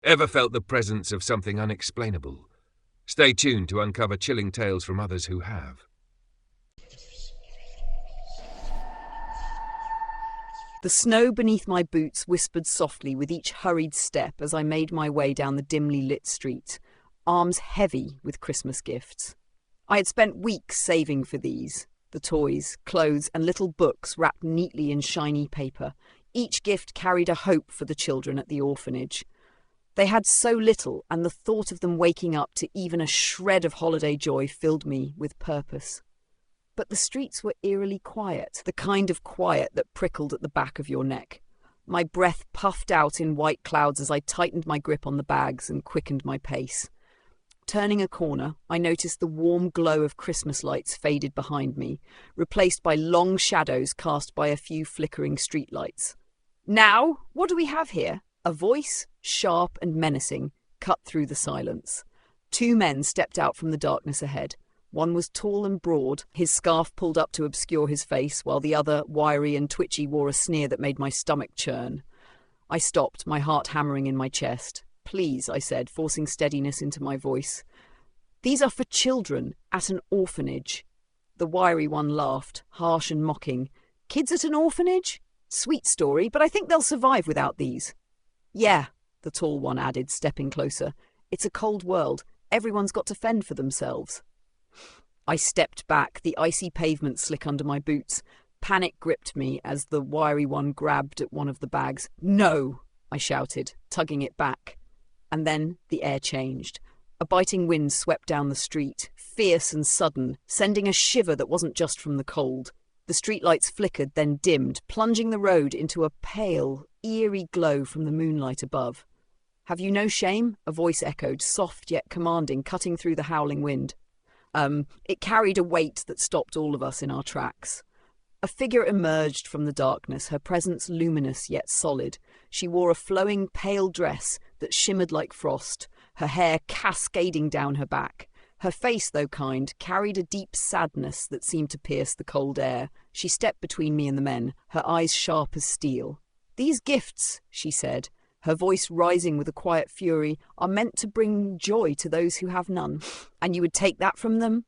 Ever felt the presence of something unexplainable? Stay tuned to uncover chilling tales from others who have. The snow beneath my boots whispered softly with each hurried step as I made my way down the dimly lit street, arms heavy with Christmas gifts. I had spent weeks saving for these, the toys, clothes, and little books wrapped neatly in shiny paper. Each gift carried a hope for the children at the orphanage. They had so little, and the thought of them waking up to even a shred of holiday joy filled me with purpose. But the streets were eerily quiet, the kind of quiet that prickled at the back of your neck. My breath puffed out in white clouds as I tightened my grip on the bags and quickened my pace. Turning a corner, I noticed the warm glow of Christmas lights faded behind me, replaced by long shadows cast by a few flickering streetlights. Now, what do we have here? A voice, sharp and menacing, cut through the silence. Two men stepped out from the darkness ahead. One was tall and broad, his scarf pulled up to obscure his face, while the other, wiry and twitchy, wore a sneer that made my stomach churn. I stopped, my heart hammering in my chest. "Please," I said, forcing steadiness into my voice. "These are for children at an orphanage." The wiry one laughed, harsh and mocking. "Kids at an orphanage? Sweet story, but I think they'll survive without these." "Yeah," the tall one added, stepping closer. "It's a cold world. Everyone's got to fend for themselves." I stepped back, the icy pavement slick under my boots. Panic gripped me as the wiry one grabbed at one of the bags. "No!" I shouted, tugging it back. And then the air changed. A biting wind swept down the street, fierce and sudden, sending a shiver that wasn't just from the cold. The streetlights flickered, then dimmed, plunging the road into a pale, eerie glow from the moonlight above. "Have you no shame?" a voice echoed, soft yet commanding, cutting through the howling wind. It carried a weight that stopped all of us in our tracks. A figure emerged from the darkness, her presence luminous yet solid. She wore a flowing, pale dress that shimmered like frost, her hair cascading down her back. Her face, though kind, carried a deep sadness that seemed to pierce the cold air. She stepped between me and the men, her eyes sharp as steel. "These gifts," she said, her voice rising with a quiet fury, "are meant to bring joy to those who have none. And you would take that from them?"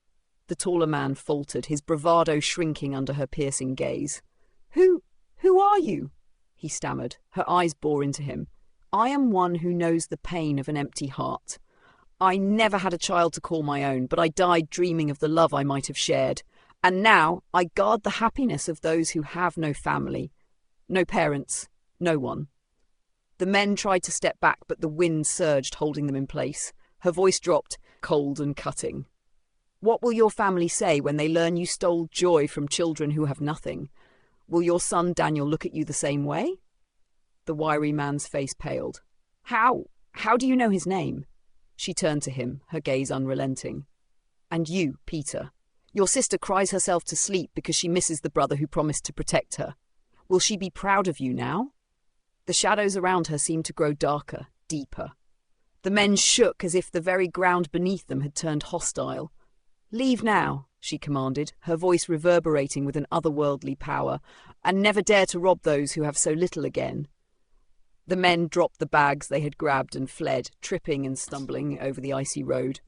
The taller man faltered, his bravado shrinking under her piercing gaze. Who are you?" he stammered. Her eyes bore into him. "I am one who knows the pain of an empty heart. I never had a child to call my own, but I died dreaming of the love I might have shared. And now I guard the happiness of those who have no family, no parents, no one." The men tried to step back, but the wind surged, holding them in place. Her voice dropped, cold and cutting. "What will your family say when they learn you stole joy from children who have nothing? Will your son Daniel look at you the same way?" The wiry man's face paled. How do you know his name?" She turned to him, her gaze unrelenting. "And you, Peter. Your sister cries herself to sleep because she misses the brother who promised to protect her. Will she be proud of you now?" The shadows around her seemed to grow darker, deeper. The men shook as if the very ground beneath them had turned hostile. "Leave now," she commanded, her voice reverberating with an otherworldly power, "and never dare to rob those who have so little again." The men dropped the bags they had grabbed and fled, tripping and stumbling over the icy road.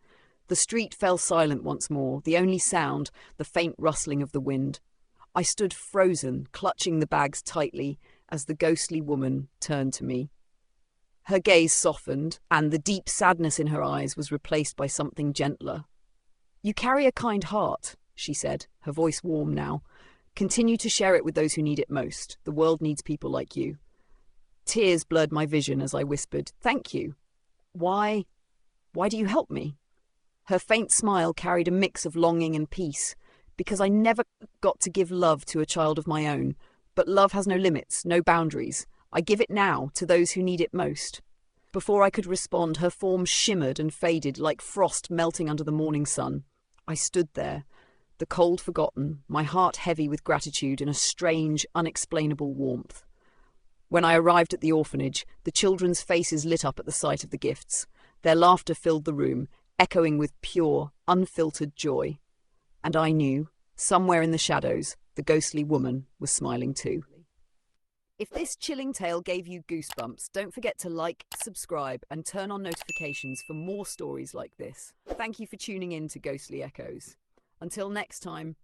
The street fell silent once more, the only sound, the faint rustling of the wind. I stood frozen, clutching the bags tightly, as the ghostly woman turned to me. Her gaze softened, and the deep sadness in her eyes was replaced by something gentler. "You carry a kind heart," she said, her voice warm now. "Continue to share it with those who need it most. The world needs people like you." Tears blurred my vision as I whispered, "Thank you. Why do you help me?" Her faint smile carried a mix of longing and peace, because I never got to give love to a child of my own. But love has no limits, no boundaries. I give it now to those who need it most. Before I could respond, her form shimmered and faded like frost melting under the morning sun. I stood there, the cold forgotten, my heart heavy with gratitude and a strange, unexplainable warmth. When I arrived at the orphanage, the children's faces lit up at the sight of the gifts. Their laughter filled the room, echoing with pure, unfiltered joy. And I knew, somewhere in the shadows, the ghostly woman was smiling too. If this chilling tale gave you goosebumps, don't forget to like, subscribe, and turn on notifications for more stories like this. Thank you for tuning in to Ghostly Echoes. Until next time,